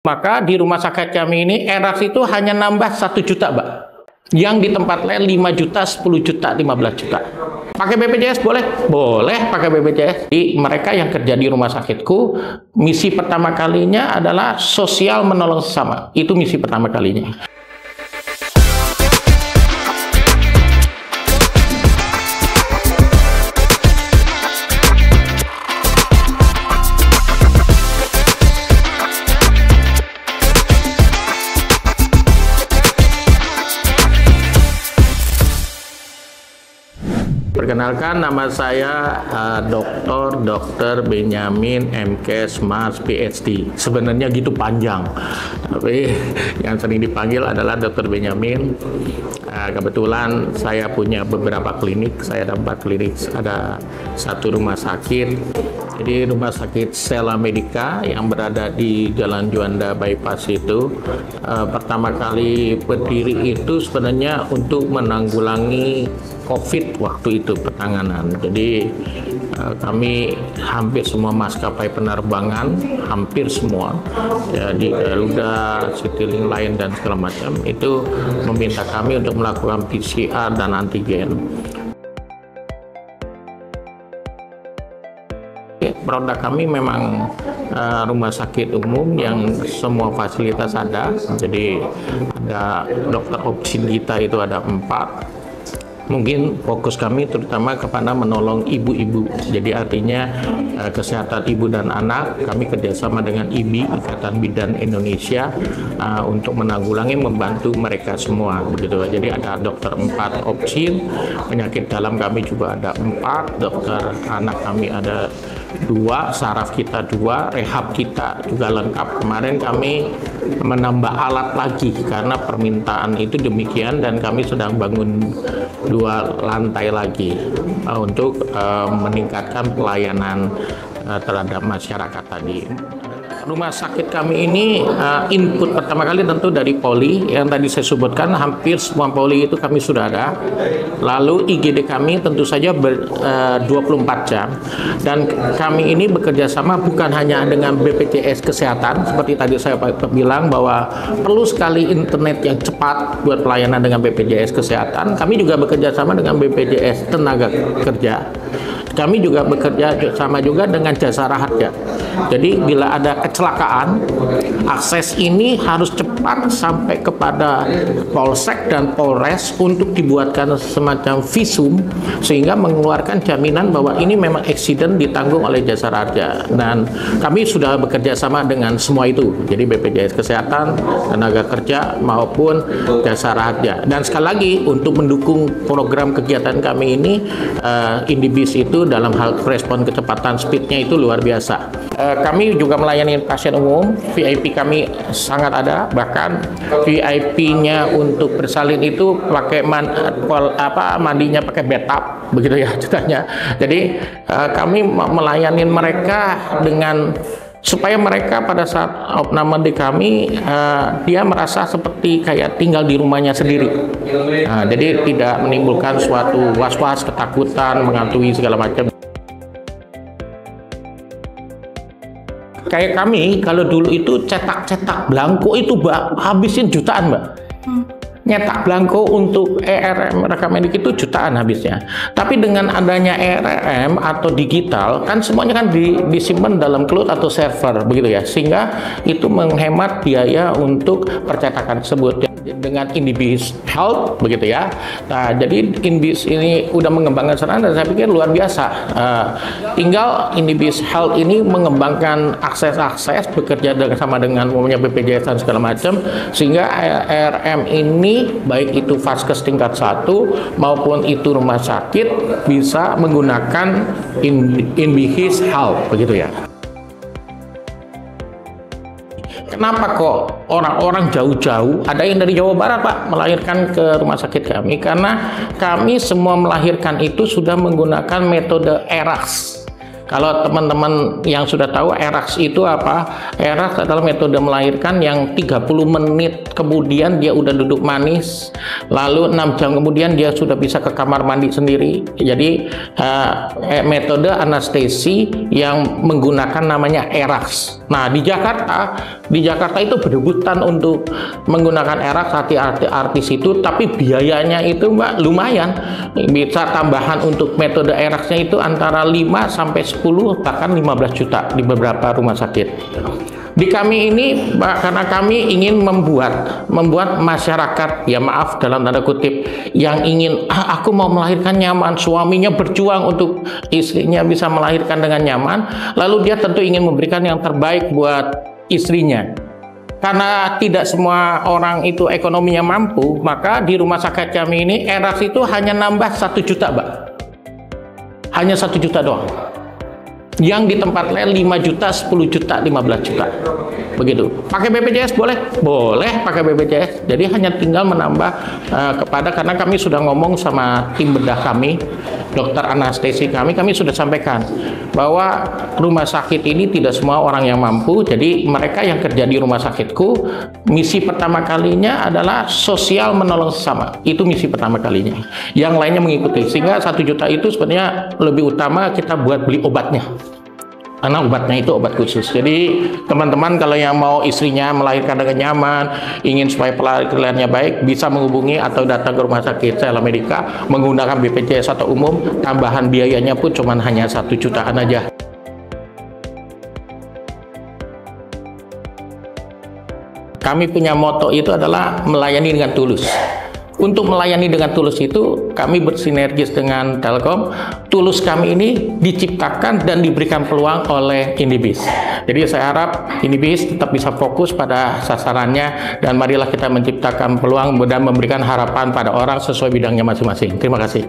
Maka di rumah sakit kami ini ERAS itu hanya nambah 1 juta, Mbak. Yang di tempat lain 5 juta, 10 juta, 15 juta. Pakai BPJS boleh? Boleh pakai BPJS. Mereka yang kerja di rumah sakitku, misi pertama kalinya adalah sosial menolong sesama. Itu misi pertama kalinya. Perkenalkan, nama saya Dr. Benyamin MKes Mas PhD. Sebenarnya gitu panjang, tapi yang sering dipanggil adalah Dr. Benyamin. Kebetulan saya punya beberapa klinik. Saya ada 4 klinik, ada 1 rumah sakit. Jadi rumah sakit Sela Medica yang berada di Jalan Juanda Bypass itu pertama kali berdiri itu sebenarnya untuk menanggulangi COVID waktu itu penanganan. Jadi kami hampir semua maskapai penerbangan, hampir semua ya, di Garuda, Citylink lain dan segala macam itu meminta kami untuk melakukan PCR dan antigen. Produk kami memang rumah sakit umum yang semua fasilitas ada. Jadi ada dokter opsin kita itu ada 4. Mungkin fokus kami terutama kepada menolong ibu-ibu. Jadi artinya kesehatan ibu dan anak, kami kerjasama dengan IBI, Ikatan Bidan Indonesia, untuk menanggulangi, membantu mereka semua. Begitu. Jadi ada dokter 4 opsi, penyakit dalam kami juga ada 4, dokter anak kami ada 2, saraf kita 2, rehab kita juga lengkap. Kemarin kami menambah alat lagi karena permintaan itu demikian, dan kami sedang bangun 2 lantai lagi untuk meningkatkan pelayanan terhadap masyarakat tadi. Rumah sakit kami ini input pertama kali tentu dari poli yang tadi saya sebutkan, hampir semua poli itu kami sudah ada. Lalu IGD kami tentu saja 24 jam, dan kami ini bekerja sama bukan hanya dengan BPJS Kesehatan seperti tadi saya bilang bahwa perlu sekali internet yang cepat buat pelayanan dengan BPJS Kesehatan. Kami juga bekerja sama dengan BPJS Tenaga Kerja. Kami juga bekerja sama juga dengan Jasa Raharja. Jadi bila ada kecelakaan, akses ini harus cepat sampai kepada Polsek dan Polres untuk dibuatkan semacam visum sehingga mengeluarkan jaminan bahwa ini memang eksiden ditanggung oleh Jasa Raharja. Dan kami sudah bekerja sama dengan semua itu. Jadi BPJS Kesehatan, Tenaga Kerja maupun Jasa Raharja. Dan sekali lagi untuk mendukung program kegiatan kami ini, Indibis itu dalam hal respon kecepatan speednya itu luar biasa. Kami juga melayani pasien umum, VIP kami sangat ada, bahkan VIP-nya untuk bersalin itu pakai mandinya pakai bathtub, begitu ya ceritanya. Jadi kami melayani mereka dengan supaya mereka pada saat opname di kami dia merasa seperti kayak tinggal di rumahnya sendiri. Jadi tidak menimbulkan suatu was-was, ketakutan, menghantui segala macam. Kayak kami kalau dulu itu cetak belangko itu habisin jutaan, Mbak. Nyetak belangko untuk ERM rekam medik itu jutaan habisnya. Tapi dengan adanya ERM atau digital kan semuanya kan disimpan dalam cloud atau server, begitu ya, sehingga itu menghemat biaya untuk percetakan tersebut. Dengan Indibis Health, begitu ya. Nah, jadi Indibis ini udah mengembangkan serangan dan saya pikir luar biasa. Tinggal Indibis Health ini mengembangkan akses bekerja sama dengan umumnya BPJS dan segala macam, sehingga ERM ini baik itu vaskes tingkat 1 maupun itu rumah sakit bisa menggunakan Indibis Health, begitu ya. Kenapa kok orang-orang jauh-jauh, ada yang dari Jawa Barat, Pak, melahirkan ke rumah sakit kami? Karena kami semua melahirkan itu sudah menggunakan metode ERAS. Kalau teman-teman yang sudah tahu ERAS itu apa? ERAS adalah metode melahirkan yang 30 menit kemudian dia udah duduk manis, lalu 6 jam kemudian dia sudah bisa ke kamar mandi sendiri. Jadi metode anestesi yang menggunakan namanya ERAS. Nah, di Jakarta itu berebutan untuk menggunakan erax artis itu, tapi biayanya itu Mbak lumayan. Bisa tambahan untuk metode eraxnya itu antara 5 sampai 10 bahkan 15 juta di beberapa rumah sakit. Di kami ini, Mbak, karena kami ingin membuat masyarakat, ya maaf dalam tanda kutip, yang ingin aku mau melahirkan nyaman, suaminya berjuang untuk istrinya bisa melahirkan dengan nyaman, lalu dia tentu ingin memberikan yang terbaik buat istrinya. Karena tidak semua orang itu ekonominya mampu, maka di rumah sakit kami ini erax itu hanya nambah 1 juta, Mbak. Hanya 1 juta doang. Yang di tempat lain 5 juta, 10 juta, 15 juta. Begitu. Pakai BPJS boleh? Boleh pakai BPJS. Jadi hanya tinggal menambah karena kami sudah ngomong sama tim bedah kami, dokter anestesi kami sudah sampaikan bahwa rumah sakit ini tidak semua orang yang mampu. Jadi mereka yang kerja di rumah sakitku, misi pertama kalinya adalah sosial menolong sesama. Itu misi pertama kalinya. Yang lainnya mengikuti. Sehingga 1 juta itu sebenarnya lebih utama kita buat beli obatnya. Karena obatnya itu obat khusus. Jadi teman-teman kalau yang mau istrinya melahirkan dengan nyaman, ingin supaya pelahirannya baik, bisa menghubungi atau datang ke rumah sakit Cella Medica menggunakan BPJS atau umum. Tambahan biayanya pun cuma hanya 1 jutaan aja. Kami punya moto itu adalah melayani dengan tulus. Untuk melayani dengan tulus itu, kami bersinergis dengan Telkom. Tulus kami ini diciptakan dan diberikan peluang oleh Indibis. Jadi saya harap Indibis tetap bisa fokus pada sasarannya, dan marilah kita menciptakan peluang dan memberikan harapan pada orang sesuai bidangnya masing-masing. Terima kasih.